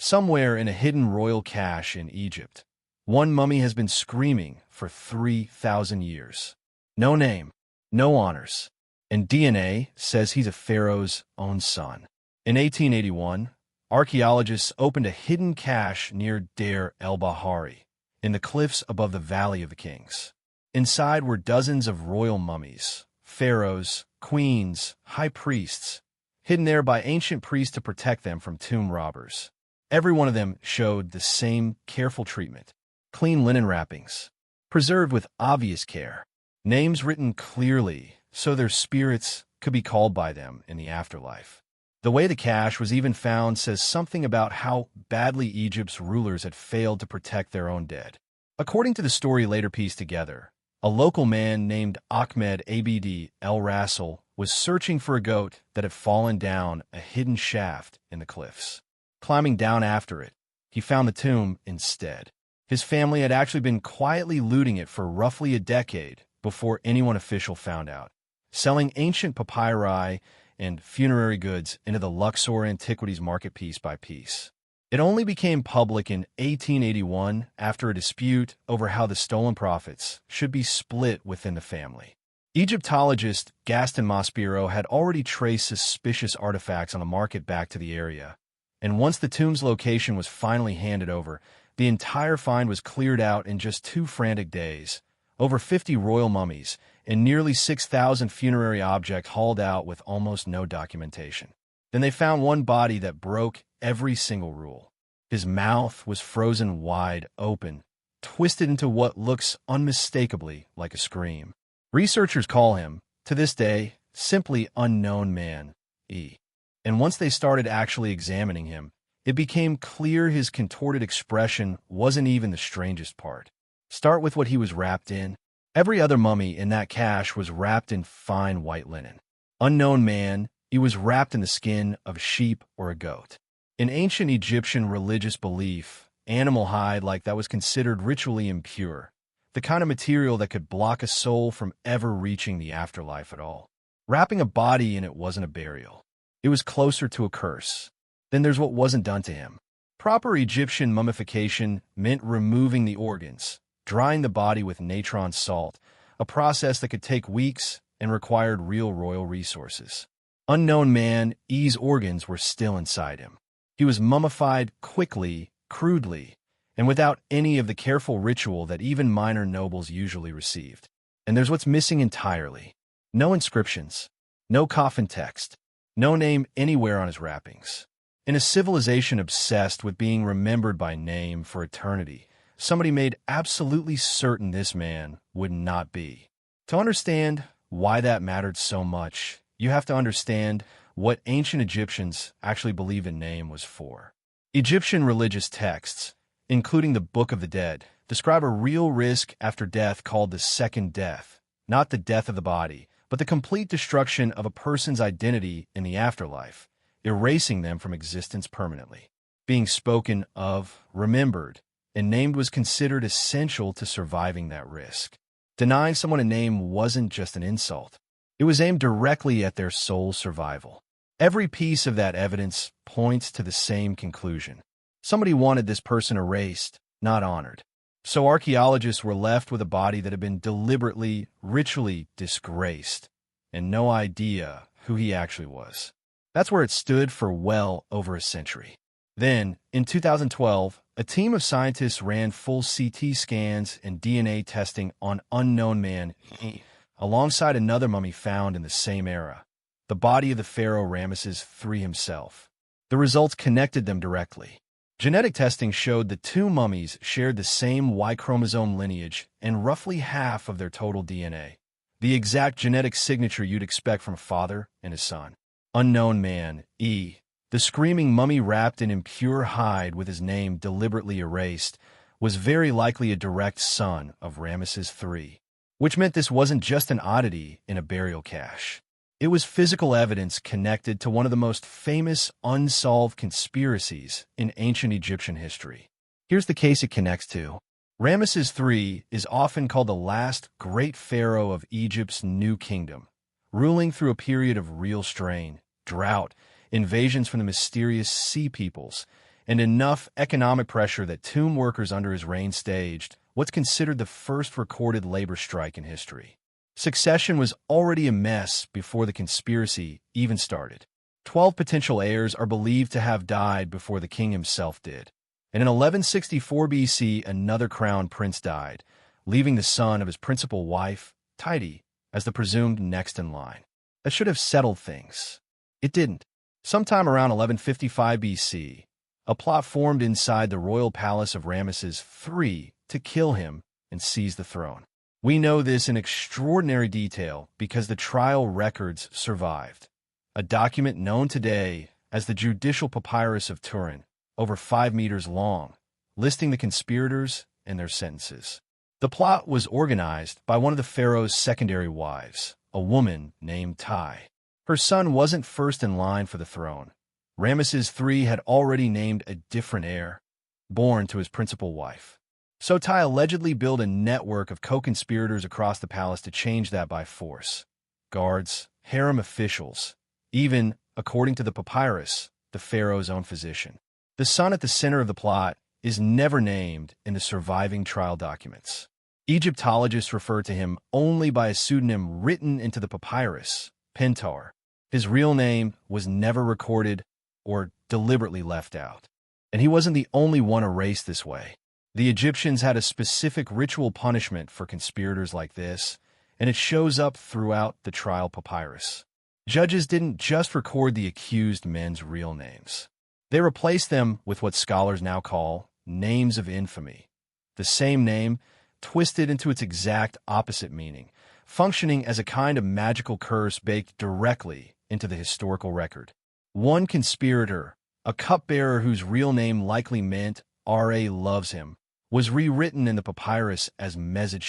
somewhere in a hidden royal cache in Egypt. One mummy has been screaming for 3,000 years. No name, no honors, and DNA says he's a pharaoh's own son. In 1881, archaeologists opened a hidden cache near Deir el-Bahari, in the cliffs above the Valley of the Kings. Inside were dozens of royal mummies, pharaohs, queens, high priests, hidden there by ancient priests to protect them from tomb robbers. Every one of them showed the same careful treatment. Clean linen wrappings, preserved with obvious care. Names written clearly so their spirits could be called by them in the afterlife. The way the cache was even found says something about how badly Egypt's rulers had failed to protect their own dead. According to the story later pieced together, a local man named Ahmed Abd el-Rasul was searching for a goat that had fallen down a hidden shaft in the cliffs. Climbing down after it, he found the tomb instead. His family had actually been quietly looting it for roughly a decade before anyone official found out, selling ancient papyri and funerary goods into the Luxor antiquities market piece by piece. It only became public in 1881 after a dispute over how the stolen profits should be split within the family. Egyptologist Gaston Maspero had already traced suspicious artifacts on the market back to the area, and once the tomb's location was finally handed over, the entire find was cleared out in just 2 frantic days. Over 50 royal mummies and nearly 6,000 funerary objects hauled out with almost no documentation. Then they found one body that broke every single rule. His mouth was frozen wide open, twisted into what looks unmistakably like a scream. Researchers call him, to this day, simply Unknown Man, E. And once they started actually examining him, it became clear his contorted expression wasn't even the strangest part. Start with what he was wrapped in. Every other mummy in that cache was wrapped in fine white linen. Unknown Man, he was wrapped in the skin of a sheep or a goat. In ancient Egyptian religious belief, animal hide like that was considered ritually impure, the kind of material that could block a soul from ever reaching the afterlife at all. Wrapping a body in it wasn't a burial. It was closer to a curse. Then there's what wasn't done to him. Proper Egyptian mummification meant removing the organs, drying the body with natron salt, a process that could take weeks and required real royal resources. Unknown Man, E's organs were still inside him. He was mummified quickly, crudely, and without any of the careful ritual that even minor nobles usually received. And there's what's missing entirely. No inscriptions, no coffin text, no name anywhere on his wrappings. In a civilization obsessed with being remembered by name for eternity, somebody made absolutely certain this man would not be. To understand why that mattered so much, you have to understand what ancient Egyptians actually believed a name was for. Egyptian religious texts, including the Book of the Dead, describe a real risk after death called the second death, not the death of the body, but the complete destruction of a person's identity in the afterlife, erasing them from existence permanently. Being spoken of, remembered, and named was considered essential to surviving that risk. Denying someone a name wasn't just an insult. It was aimed directly at their soul's survival. Every piece of that evidence points to the same conclusion. Somebody wanted this person erased, not honored. So archaeologists were left with a body that had been deliberately, ritually disgraced, and no idea who he actually was. That's where it stood for well over a century. Then, in 2012, a team of scientists ran full CT scans and DNA testing on Unknown Man, alongside another mummy found in the same era, the body of the pharaoh Ramesses III himself. The results connected them directly. Genetic testing showed the 2 mummies shared the same Y chromosome lineage and roughly half of their total DNA, the exact genetic signature you'd expect from a father and his son. Unknown Man, E, the screaming mummy wrapped in impure hide with his name deliberately erased, was very likely a direct son of Ramesses III, which meant this wasn't just an oddity in a burial cache. It was physical evidence connected to one of the most famous unsolved conspiracies in ancient Egyptian history. Here's the case it connects to. Ramesses III is often called the last great pharaoh of Egypt's new kingdom, ruling through a period of real strain, drought, invasions from the mysterious sea peoples, and enough economic pressure that tomb workers under his reign staged what's considered the first recorded labor strike in history. Succession was already a mess before the conspiracy even started. 12 potential heirs are believed to have died before the king himself did. And in 1164 BC, another crown prince died, leaving the son of his principal wife, Titi, as the presumed next in line. That should have settled things. It didn't. Sometime around 1155 BC, a plot formed inside the royal palace of Ramesses III to kill him and seize the throne. We know this in extraordinary detail because the trial records survived. A document known today as the Judicial Papyrus of Turin, over 5 meters long, listing the conspirators and their sentences. The plot was organized by one of the pharaoh's secondary wives, a woman named Tai. Her son wasn't first in line for the throne. Ramesses III had already named a different heir, born to his principal wife. So Tai allegedly built a network of co-conspirators across the palace to change that by force. Guards, harem officials, even, according to the papyrus, the pharaoh's own physician. The son at the center of the plot is never named in the surviving trial documents. Egyptologists refer to him only by a pseudonym written into the papyrus, Pentawer. His real name was never recorded or deliberately left out. And he wasn't the only one erased this way. The Egyptians had a specific ritual punishment for conspirators like this, and it shows up throughout the trial papyrus. Judges didn't just record the accused men's real names. They replaced them with what scholars now call names of infamy. The same name, twisted into its exact opposite meaning, functioning as a kind of magical curse baked directly into the historical record. One conspirator, a cupbearer whose real name likely meant R.A. loves him, was rewritten in the papyrus as Mesed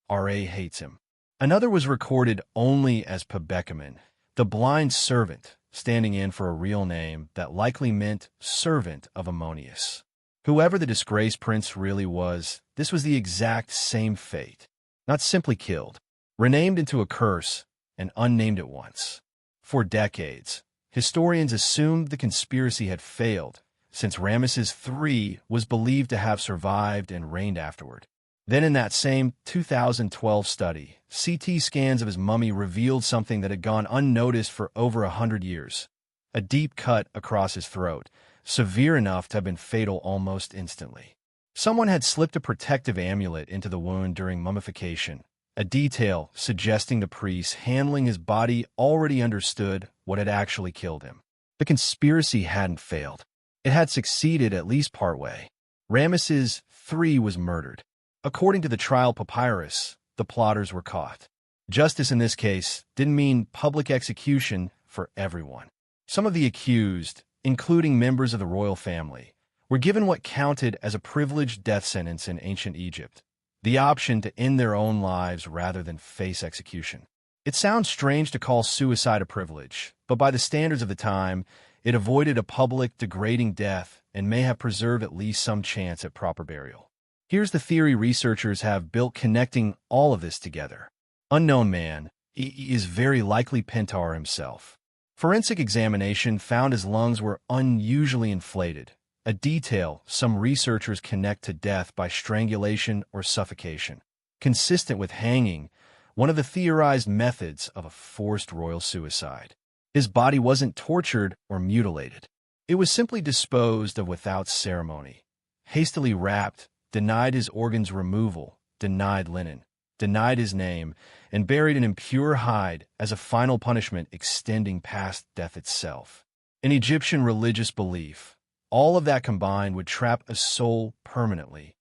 R.A. hates him. Another was recorded only as Pebekamen, the blind servant, standing in for a real name that likely meant servant of Ammonius. Whoever the disgraced prince really was, this was the exact same fate. Not simply killed, renamed into a curse, and unnamed at once. For decades, historians assumed the conspiracy had failed, since Ramesses III was believed to have survived and reigned afterward. Then in that same 2012 study, CT scans of his mummy revealed something that had gone unnoticed for over 100 years. A deep cut across his throat, severe enough to have been fatal almost instantly. Someone had slipped a protective amulet into the wound during mummification, a detail suggesting the priest handling his body already understood what had actually killed him. The conspiracy hadn't failed. It had succeeded at least partway. Ramesses III was murdered. According to the trial papyrus, the plotters were caught. Justice in this case didn't mean public execution for everyone. Some of the accused, including members of the royal family, were given what counted as a privileged death sentence in ancient Egypt, the option to end their own lives rather than face execution. It sounds strange to call suicide a privilege, but by the standards of the time, it avoided a public, degrading death and may have preserved at least some chance at proper burial. Here's the theory researchers have built connecting all of this together. Unknown man is very likely Pentawer himself. Forensic examination found his lungs were unusually inflated, a detail some researchers connect to death by strangulation or suffocation. Consistent with hanging, one of the theorized methods of a forced royal suicide. His body wasn't tortured or mutilated. It was simply disposed of without ceremony, hastily wrapped, denied his organs removal, denied linen, denied his name, and buried in impure hide as a final punishment extending past death itself. In Egyptian religious belief, all of that combined would trap a soul permanently,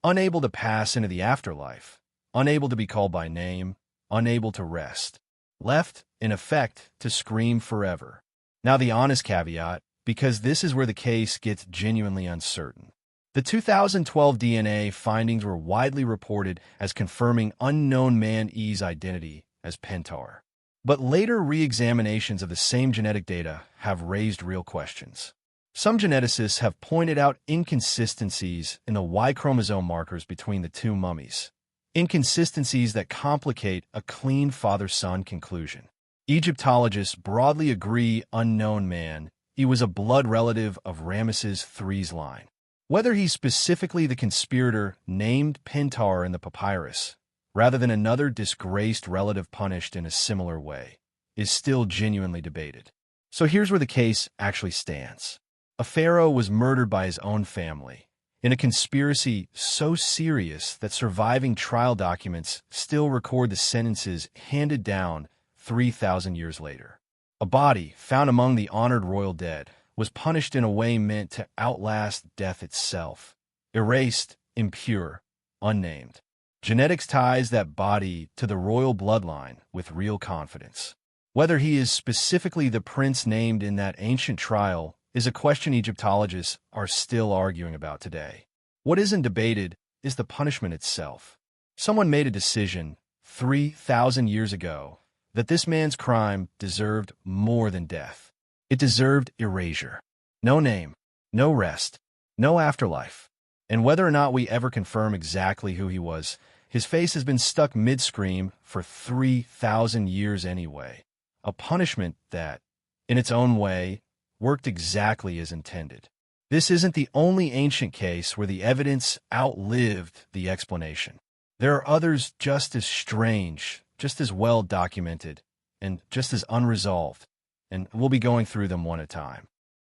unable to pass into the afterlife, unable to be called by name, unable to rest, left, in effect, to scream forever. Now the honest caveat, because this is where the case gets genuinely uncertain. The 2012 DNA findings were widely reported as confirming unknown man E's identity as Pentawer. But later re-examinations of the same genetic data have raised real questions. Some geneticists have pointed out inconsistencies in the Y chromosome markers between the two mummies, inconsistencies that complicate a clean father-son conclusion. Egyptologists broadly agree unknown man he was a blood relative of Ramesses III's line. Whether he's specifically the conspirator named Pentawer in the papyrus, rather than another disgraced relative punished in a similar way, is still genuinely debated. So here's where the case actually stands. A pharaoh was murdered by his own family, in a conspiracy so serious that surviving trial documents still record the sentences handed down 3,000 years later. A body, found among the honored royal dead, was punished in a way meant to outlast death itself. Erased, impure, unnamed. Genetics ties that body to the royal bloodline with real confidence. Whether he is specifically the prince named in that ancient trial is a question Egyptologists are still arguing about today. What isn't debated is the punishment itself. Someone made a decision 3,000 years ago that this man's crime deserved more than death. It deserved erasure. No name, no rest, no afterlife. And whether or not we ever confirm exactly who he was, his face has been stuck mid-scream for 3,000 years anyway. A punishment that, in its own way, worked exactly as intended. This isn't the only ancient case where the evidence outlived the explanation. There are others just as strange, just as well documented, and just as unresolved, and we'll be going through them one at a time.